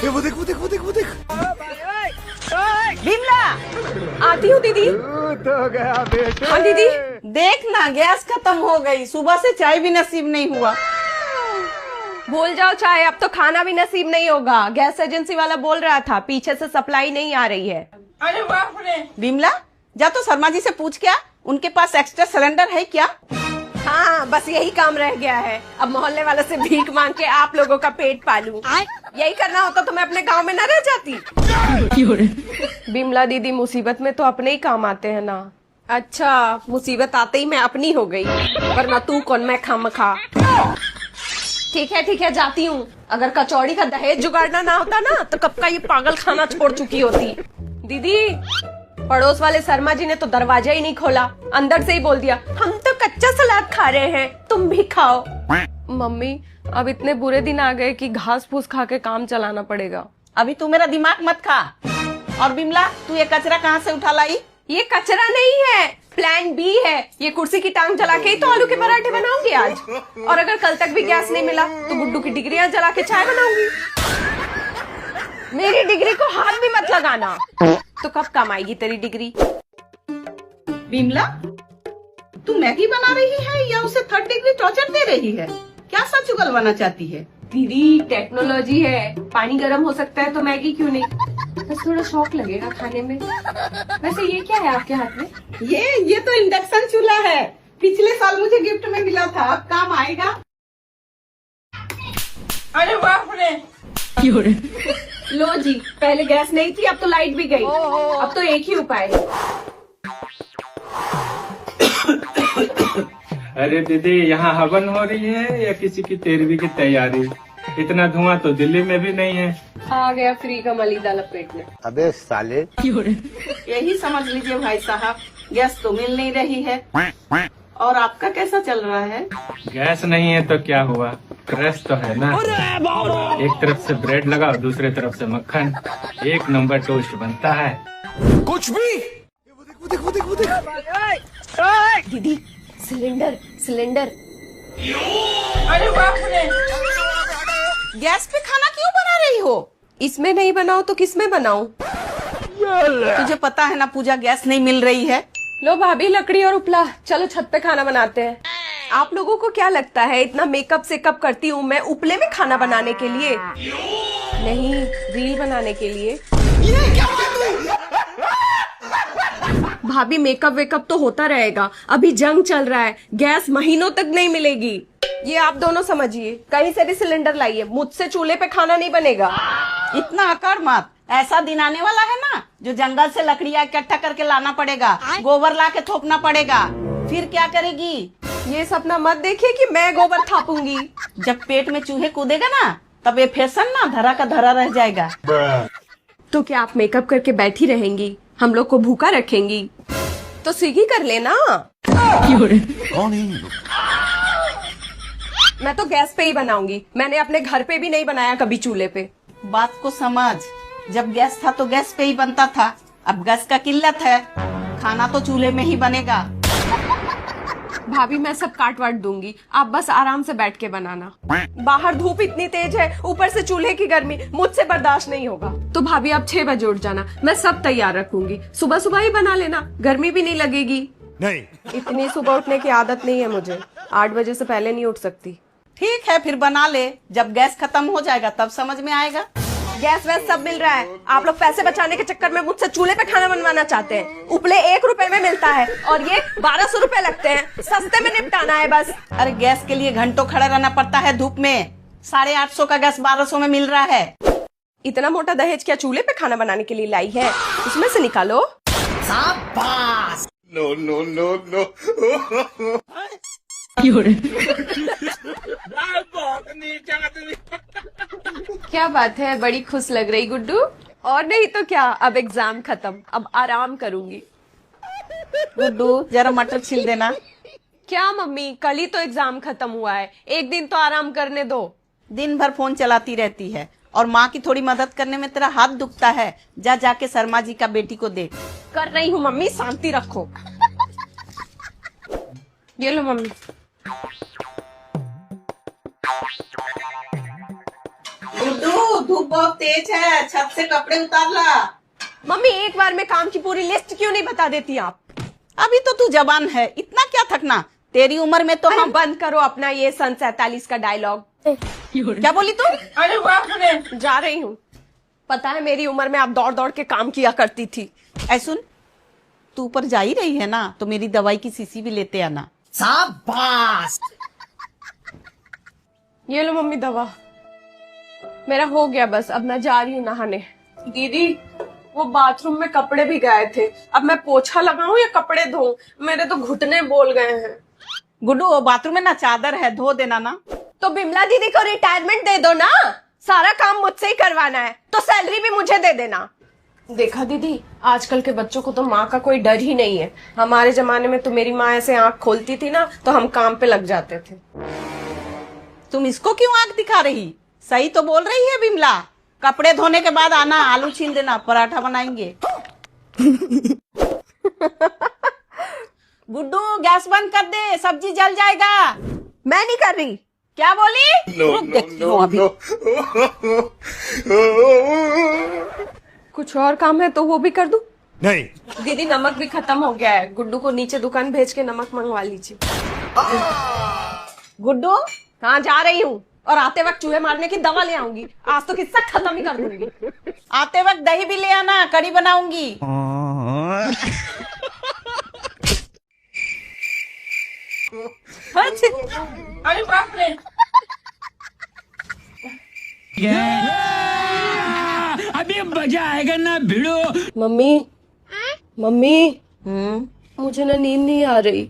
ये वो देख वो देख वो देख वो देख। बिमला, आती हूँ दीदी। तो गया बेटे। हाँ दीदी, देख ना गैस खत्म हो गई, सुबह से चाय भी नसीब नहीं हुआ। भूल जाओ चाहे, अब तो खाना भी नसीब नहीं होगा। गैस एजेंसी वाला बोल रहा था पीछे से सप्लाई नहीं आ रही है। अरे बाप रे। बिमला, जा तो शर्मा जी से पूछ क्या, उनके पास एक्स्ट्रा सिलेंडर है क्या? हाँ, बस यही काम रह गया है। अब मोहल्ले वाले से भीख मांग के आप लोगों का पेट पालूं। यही करना होता तो मैं अपने गांव में न रह जाती। बिमला दीदी, मुसीबत में तो अपने ही काम आते हैं ना। अच्छा, मुसीबत आते ही मैं अपनी हो गई, वरना तू कौन मैं खामखा। ठीक है जाती हूँ। अगर कचौड़ी का दहेज जुगाड़ना ना होता ना तो कब का ये पागल खाना छोड़ चुकी होती। दीदी, पड़ोस वाले शर्मा जी ने तो दरवाजा ही नहीं खोला, अंदर से ही बोल दिया हम तो कच्चा सलाद खा रहे हैं, तुम भी खाओ। मम्मी, अब इतने बुरे दिन आ गए कि घास फूस खा के काम चलाना पड़ेगा। अभी तू मेरा दिमाग मत खा। और बिमला, तू ये कचरा कहाँ से उठा लाई? ये कचरा नहीं है, प्लान बी है। ये कुर्सी की टांग जला के ही तो आलू के पराठे बनाऊंगी आज। और अगर कल तक भी गैस नहीं मिला तो गुड्डू की डिग्रियां जला के चाय बनाऊंगी। मेरी डिग्री को हाथ भी मत लगाना। तो कब काम आएगी तेरी डिग्री? बिमला, तू मैगी बना रही है या उसे 3rd डिग्री टॉर्चर दे रही है? क्या सच उगलवाना चाहती है? दीदी, टेक्नोलॉजी है, पानी गर्म हो सकता है तो मैगी क्यों नहीं। बस थोड़ा शौक लगेगा खाने में। वैसे ये क्या है आपके हाथ में? ये तो इंडक्शन चूल्हा है, पिछले साल मुझे गिफ्ट में मिला था, अब काम आएगा। अरे बाप रे। लो जी, पहले गैस नहीं थी, अब तो लाइट भी गई। अब तो एक ही उपाय है। अरे दीदी, यहाँ हवन हो रही है या किसी की 13वीं की तैयारी? इतना धुआं तो दिल्ली में भी नहीं है। आ गया फ्री का मलीदा लपेट में। अबे साले। यही समझ लीजिए भाई साहब, गैस तो मिल नहीं रही है। और आपका कैसा चल रहा है? गैस नहीं है तो क्या हुआ, प्रेस तो है ना। एक तरफ से ब्रेड लगाओ, दूसरे तरफ से मक्खन, 1 नंबर टोस्ट बनता है। कुछ भी। वो देख वो देख वो देख वो देख। दीदी, सिलेंडर। अरे बाप रे। गैस पे खाना क्यों बना रही हो? इसमें नहीं बनाऊं तो किस में बनाऊं? तुझे पता है ना पूजा, गैस नहीं मिल रही है। लो भाभी, लकड़ी और उपला, चलो छत पे खाना बनाते हैं। आप लोगों को क्या लगता है इतना मेकअप सेकअप करती हूँ मैं उपले में खाना बनाने के लिए? नहीं, रील बनाने के लिए। भाभी, मेकअप वेकअप तो होता रहेगा, अभी जंग चल रहा है, गैस महीनों तक नहीं मिलेगी। ये आप दोनों समझिए, कहीं से भी सिलेंडर लाइए, मुझसे चूल्हे पे खाना नहीं बनेगा। इतना अकड़ मत, ऐसा दिन आने वाला है ना जो जंगल से लकड़ियाँ इकट्ठा करके लाना पड़ेगा, गोबर ला के थोपना पड़ेगा। फिर क्या करेगी? ये सपना मत देखिए कि मैं गोबर थापूंगी। जब पेट में चूहे कूदेगा ना, तब ये फैशन ना धरा का धरा रह जाएगा। तो क्या आप मेकअप करके बैठी रहेंगी, हम लोग को भूखा रखेंगी? तो स्विगी कर लेना। कौन है? मैं तो गैस पे ही बनाऊंगी, मैंने अपने घर पे भी नहीं बनाया कभी चूल्हे पे। बात को समझ, जब गैस था तो गैस पे ही बनता था, अब गैस का किल्लत है, खाना तो चूल्हे में ही बनेगा। भाभी, मैं सब काट वाट दूंगी, आप बस आराम से बैठ के बनाना। बाहर धूप इतनी तेज है, ऊपर से चूल्हे की गर्मी मुझसे बर्दाश्त नहीं होगा। तो भाभी, आप 6 बजे उठ जाना, मैं सब तैयार रखूंगी, सुबह सुबह ही बना लेना, गर्मी भी नहीं लगेगी। नहीं। इतनी सुबह उठने की आदत नहीं है मुझे, 8 बजे से पहले नहीं उठ सकती। ठीक है, फिर बना ले, जब गैस खत्म हो जाएगा तब समझ में आएगा। गैस वैस सब मिल रहा है, आप लोग पैसे बचाने के चक्कर में मुझसे चूल्हे पे खाना बनवाना चाहते हैं। उपले 1 रुपए में मिलता है और ये 1200 रुपए लगते हैं, सस्ते में निपटाना है बस। अरे गैस के लिए घंटों खड़ा रहना पड़ता है धूप में, 850 का गैस 1200 में मिल रहा है। इतना मोटा दहेज क्या चूल्हे पे खाना बनाने के लिए लाई है? उसमें से निकालो। No no no no. क्या बात है, बड़ी खुश लग रही गुड्डू। और नहीं तो क्या, अब एग्जाम खत्म, अब आराम करूंगी। गुड्डू, जरा मटर छील देना। क्या मम्मी, कल ही तो एग्जाम खत्म हुआ है, एक दिन तो आराम करने दो। दिन भर फोन चलाती रहती है और माँ की थोड़ी मदद करने में तेरा हाथ दुखता है। जा जाके शर्मा जी का बेटी को देख। कर रही हूँ मम्मी, शांति रखो। ये लो मम्मी। गुड्डू, धूप धूप बहुत तेज है, छत से कपड़े उतार ला। मम्मी एक बार में काम की पूरी लिस्ट क्यों नहीं बता देती आप? अभी तो तू जवान है, इतना क्या थकना। तेरी उम्र में तो हम हम बंद करो अपना ये सन 47 का डायलॉग। क्या बोली तू? अरे वाह, जा रही हूँ। पता है मेरी उम्र में आप दौड़ दौड़ के काम किया करती थी। ऐ सुन, तू ऊपर जा ही रही है ना, तो मेरी दवाई की शीशी भी लेते आना। शाबाश। ये लो मम्मी दवा। मेरा हो गया बस, अब मैं जा रही हूँ नहाने। दीदी वो बाथरूम में कपड़े भी गए थे, अब मैं पोछा लगाऊं या कपड़े धोऊं? मेरे तो घुटने बोल गए हैं। गुड्डू वो बाथरूम में ना चादर है, धो देना ना। तो बिमला दीदी को रिटायरमेंट दे दो ना, सारा काम मुझसे ही करवाना है, तो सैलरी भी मुझे दे देना। देखा दीदी, आजकल के बच्चों को तो माँ का कोई डर ही नहीं है। हमारे जमाने में तो मेरी माँ ऐसे आंख खोलती थी ना तो हम काम पे लग जाते थे। तुम इसको क्यों आंख दिखा रही? सही तो बोल रही है बिमला। कपड़े धोने के बाद आना, आलू छील देना, पराठा बनाएंगे। गुड्डू गैस बंद कर दे, सब्जी जल जाएगा। मैं नहीं कर रही। क्या बोली? रुक देखती हूँ अभी। कुछ और काम है तो वो भी कर दूं? नहीं। दीदी नमक भी खत्म हो गया है, गुड्डू को नीचे दुकान भेज के नमक मंगवा लीजिए। गुड्डू हाँ जा रही हूँ, और आते वक्त चूहे मारने की दवा ले आऊंगी। आज तो किस्सा खत्म ही कर दूंगी। आते वक्त दही भी ले आना, कड़ी बनाऊंगी। अरे बाप रे। अभी मजा आएगा ना भिड़ो। मम्मी मम्मी, मुझे ना नींद नहीं आ रही।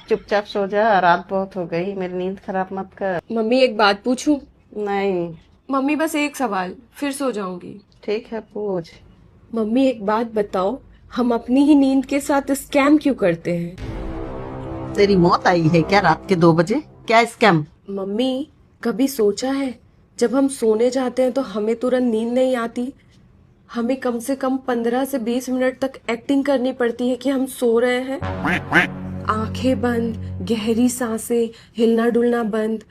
चुपचाप सो जा, रात बहुत हो गई, मेरी नींद खराब मत कर। मम्मी एक बात पूछूं? नहीं। मम्मी बस एक सवाल, फिर सो जाऊंगी। ठीक है पूछ। मम्मी एक बात बताओ, हम अपनी ही नींद के साथ स्कैम क्यों करते हैं? तेरी मौत आई है क्या रात के 2 बजे? क्या स्कैम? मम्मी कभी सोचा है जब हम सोने जाते हैं तो हमें तुरंत नींद नहीं आती, हमें कम से कम 15 से 20 मिनट तक एक्टिंग करनी पड़ती है कि हम सो रहे हैं। आंखें बंद, गहरी सांसें, हिलना डुलना बंद।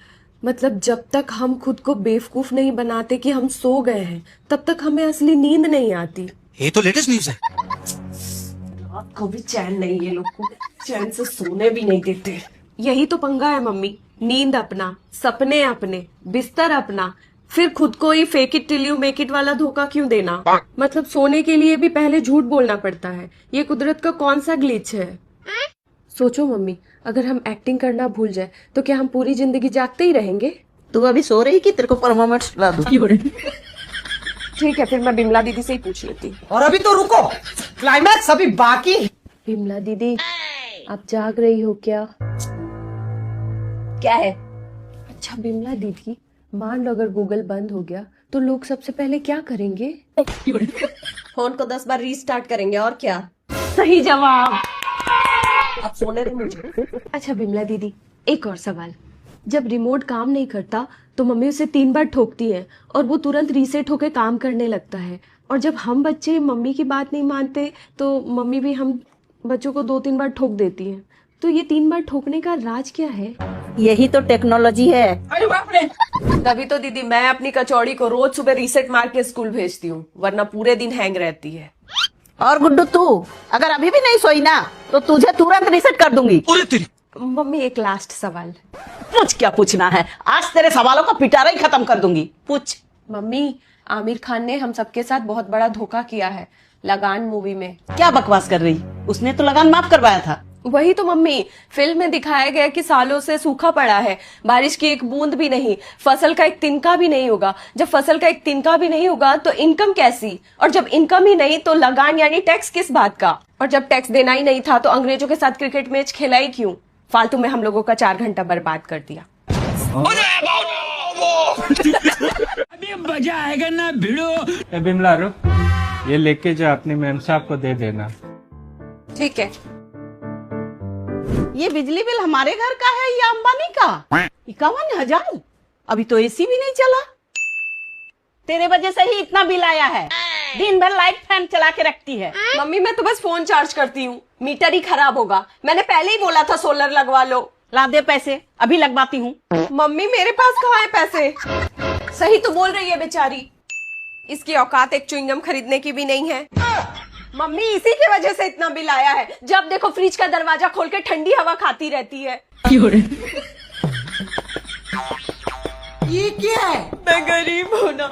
मतलब जब तक हम खुद को बेवकूफ नहीं बनाते कि हम सो गए हैं, तब तक हमें असली नींद नहीं आती। ये तो लेटेस्ट न्यूज़ है। रात को भी चैन नहीं, ये लोग को चैन से सोने भी नहीं देते। यही तो पंगा है मम्मी, नींद अपना, सपने अपने, बिस्तर अपना, फिर खुद को ही fake it till you make it वाला धोखा क्यों देना? मतलब सोने के लिए भी पहले झूठ बोलना पड़ता है। ये कुदरत का कौन सा ग्लिच है? सोचो मम्मी, अगर हम एक्टिंग करना भूल जाए तो क्या हम पूरी जिंदगी जागते ही रहेंगे? तू अभी सो रही कि तेरे को परमानेंट सुला दूं? ठीक है, फिर मैं बिमला दीदी से ही पूछ लेती। और अभी तो रुको, क्लाइमैक्स अभी बाकी। बिमला दीदी आप जाग रही हो क्या? क्या है? अच्छा बिमला दीदी, मान लो अगर गूगल बंद हो गया तो लोग सबसे पहले क्या करेंगे? फोन को 10 बार रीस्टार्ट करेंगे, और क्या? सही जवाब। अब सोने दे मुझे। अच्छा बिमला दीदी, एक और सवाल। जब रिमोट काम नहीं करता तो मम्मी उसे 3 बार ठोकती है और वो तुरंत रीसेट होकर काम करने लगता है, और जब हम बच्चे मम्मी की बात नहीं मानते तो मम्मी भी हम बच्चों को 2-3 बार ठोक देती है। तो ये 3 बार ठोकने का राज क्या है? यही तो टेक्नोलॉजी है। अरे बाप रे। तभी तो दीदी मैं अपनी कचौड़ी को रोज सुबह रीसेट मार के स्कूल भेजती हूँ, वरना पूरे दिन हैंग रहती है। और गुड्डू तू अगर अभी भी नहीं सोई ना तो तुझे तुरंत रीसेट कर दूंगी। मम्मी एक लास्ट सवाल। पूछ, क्या पूछना है? आज तेरे सवालों का पिटारा ही खत्म कर दूंगी। पूछ। मम्मी आमिर खान ने हम सबके साथ बहुत बड़ा धोखा किया है लगान मूवी में। क्या बकवास कर रही? उसने तो लगान माफ करवाया था। वही तो मम्मी, फिल्म में दिखाया गया कि सालों से सूखा पड़ा है, बारिश की एक बूंद भी नहीं, फसल का एक तिनका भी नहीं होगा। जब फसल का एक तिनका भी नहीं होगा तो इनकम कैसी? और जब इनकम ही नहीं तो लगान यानी टैक्स किस बात का? और जब टैक्स देना ही नहीं था तो अंग्रेजों के साथ क्रिकेट मैच खेला ही क्यों? फालतू में हम लोगों का 4 घंटा बर्बाद कर दिया। अभी मजा आएगा ना भिड़ो। ए बिमला रुक, ये लेके जा अपनी मैम साहब को दे देना। ठीक है। ये बिजली बिल हमारे घर का है या अंबानी का? 51,000। अभी तो एसी भी नहीं चला। तेरे वजह से ही इतना बिल आया है। दिन भर लाइट फैन चला के रखती है। मम्मी मैं तो बस फोन चार्ज करती हूँ, मीटर ही खराब होगा। मैंने पहले ही बोला था सोलर लगवा लो। ला दे पैसे, अभी लगवाती हूँ। मम्मी मेरे पास कहाँ है पैसे? सही तो बोल रही है बेचारी। इसकी औकात एक च्युइंगम खरीदने की भी नहीं है। मम्मी इसी की वजह से इतना बिल आया है। जब देखो फ्रिज का दरवाजा खोल के ठंडी हवा खाती रहती है। ये क्या है? मैं गरीब हूँ ना,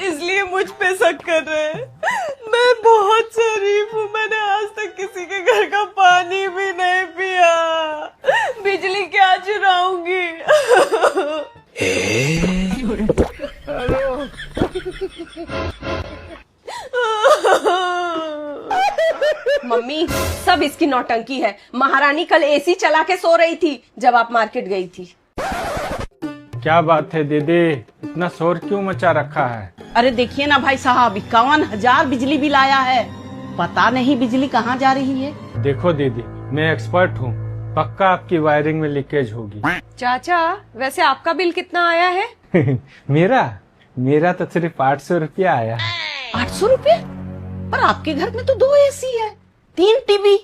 इसलिए मुझ पे शक कर रहे हैं। मैं बहुत शरीफ हूँ, मैंने आज तक किसी के घर का पानी भी नहीं पिया। बिजली क्या चुराऊंगी? मम्मी सब इसकी नौटंकी है। महारानी कल एसी चला के सो रही थी जब आप मार्केट गई थी। क्या बात है दीदी, इतना शोर क्यों मचा रखा है? अरे देखिए ना भाई साहब, 51,000 बिजली बिल आया है। पता नहीं बिजली कहाँ जा रही है। देखो दीदी, मैं एक्सपर्ट हूँ, पक्का आपकी वायरिंग में लीकेज होगी। चाचा वैसे आपका बिल कितना आया है? मेरा तो सिर्फ 800 रुपया आया। 800 रुपए? पर आपके घर में तो 2 एसी है, 3 टीवी,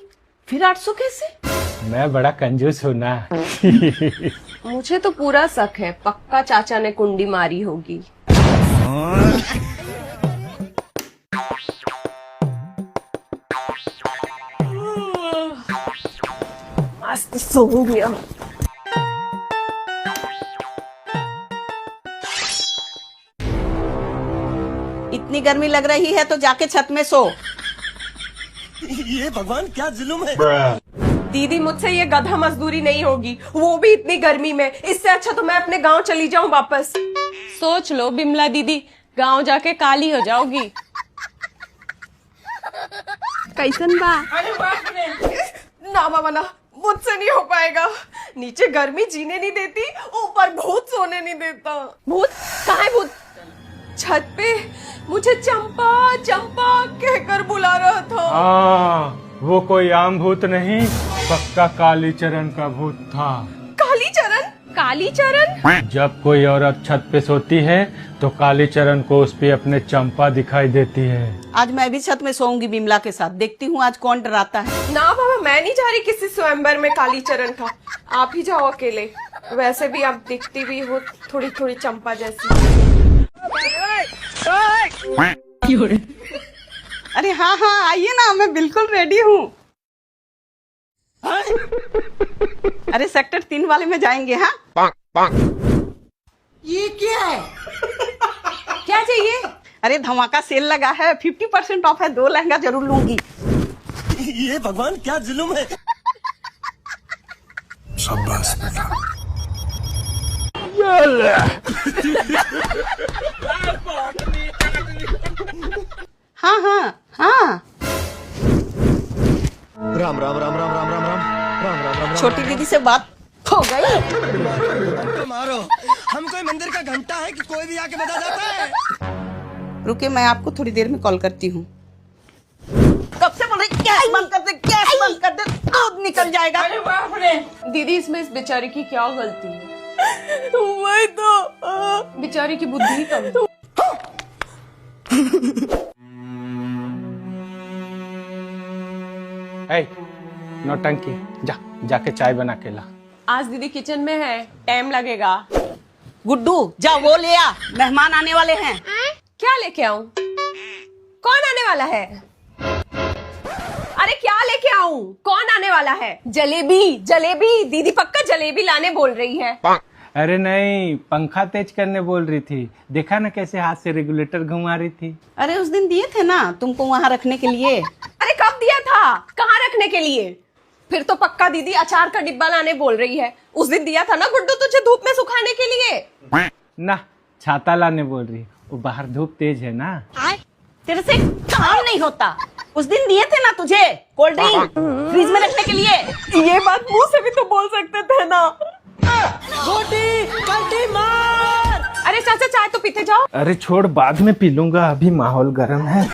फिर 800 कैसे? मैं बड़ा कंजूस हूँ ना। मुझे तो पूरा शक है, पक्का चाचा ने कुंडी मारी होगी। आज तो सो गया। इतनी गर्मी लग रही है तो जाके छत में सो। ये भगवान क्या जुल्म है। दीदी मुझसे ये गधा मजदूरी नहीं होगी, वो भी इतनी गर्मी में। इससे अच्छा तो मैं अपने गांव चली जाऊं वापस। सोच लो बिमला दीदी, गांव जाके काली हो जाओगी। कैसन बा? ना बाबा ना, मुझसे नहीं हो पाएगा। नीचे गर्मी जीने नहीं देती, ऊपर भूत सोने नहीं देता। भूत? कहाँ है भूत? छत पे मुझे चंपा चंपा कहकर बुला रहा था। वो कोई आम भूत नहीं, पक्का कालीचरण का भूत था। कालीचरण? कालीचरण? जब कोई औरत छत पे सोती है तो कालीचरण को उस पे अपने चंपा दिखाई देती है। आज मैं भी छत में सोऊंगी बिमला के साथ, देखती हूँ आज कौन डराता है। ना बाबा, मैं नहीं जा रही किसी स्वयंवर में कालीचरण का। आप ही जाओ अकेले। वैसे भी आप दिखती भी हो थोड़ी थोड़ी चंपा जैसी। अरे हाँ हाँ आइए ना, मैं बिल्कुल रेडी हूँ। अरे सेक्टर 3 वाले में जाएंगे। हाँ ये क्या है? क्या चाहिए? अरे धमाका सेल लगा है, 50% ऑफ है, 2 लहंगा जरूर लूंगी। ये भगवान क्या जुल्म है। शाबाश बेटा। हाँ हाँ हाँ। राम राम राम राम राम राम राम राम राम राम। छोटी दीदी से बात हो गई। मारो, हम कोई मंदिर का घंटा है कि कोई भी आके बजा जाता है। रुके, मैं आपको थोड़ी देर में कॉल करती हूँ। कब से बोल रही गैस बंद कर दे, गैस बंद कर दे, दूध निकल जाएगा। दीदी इसमें इस बेचारी की क्या गलती है? वही तो बेचारी की बुद्धि कम है। ऐ, नौटंकी, जाके चाय बना के ला। आज दीदी किचन में है, टाइम लगेगा। गुड्डू जा वो ले आ, मेहमान आने वाले हैं। क्या लेके आऊं? कौन आने वाला है? अरे क्या लेके आऊं? कौन आने वाला है? जलेबी जलेबी। दीदी पक्का जलेबी लाने बोल रही है। अरे नहीं, पंखा तेज करने बोल रही थी। देखा ना कैसे हाथ से रेगुलेटर घुमा रही थी। अरे उस दिन दिए थे ना तुमको वहाँ रखने के लिए। अरे कब दिया था? कहाँ रखने के लिए? फिर तो पक्का दीदी अचार का डिब्बा लाने बोल रही है। उस दिन दिया था ना गुड्डू तुझे धूप में सुखाने के लिए। ना, छाता लाने बोल रही है, वो बाहर धूप तेज है ना। तेरे से काम नहीं होता। उस दिन दिए थे ना तुझे कोल्ड ड्रिंक फ्रिज में रखने के लिए। ये बात मुंह से भी तो बोल सकते थे ना। मार। अरे चाचा चाय तो पीते जाओ। अरे छोड़, बाद में पी लूंगा, अभी माहौल गर्म है।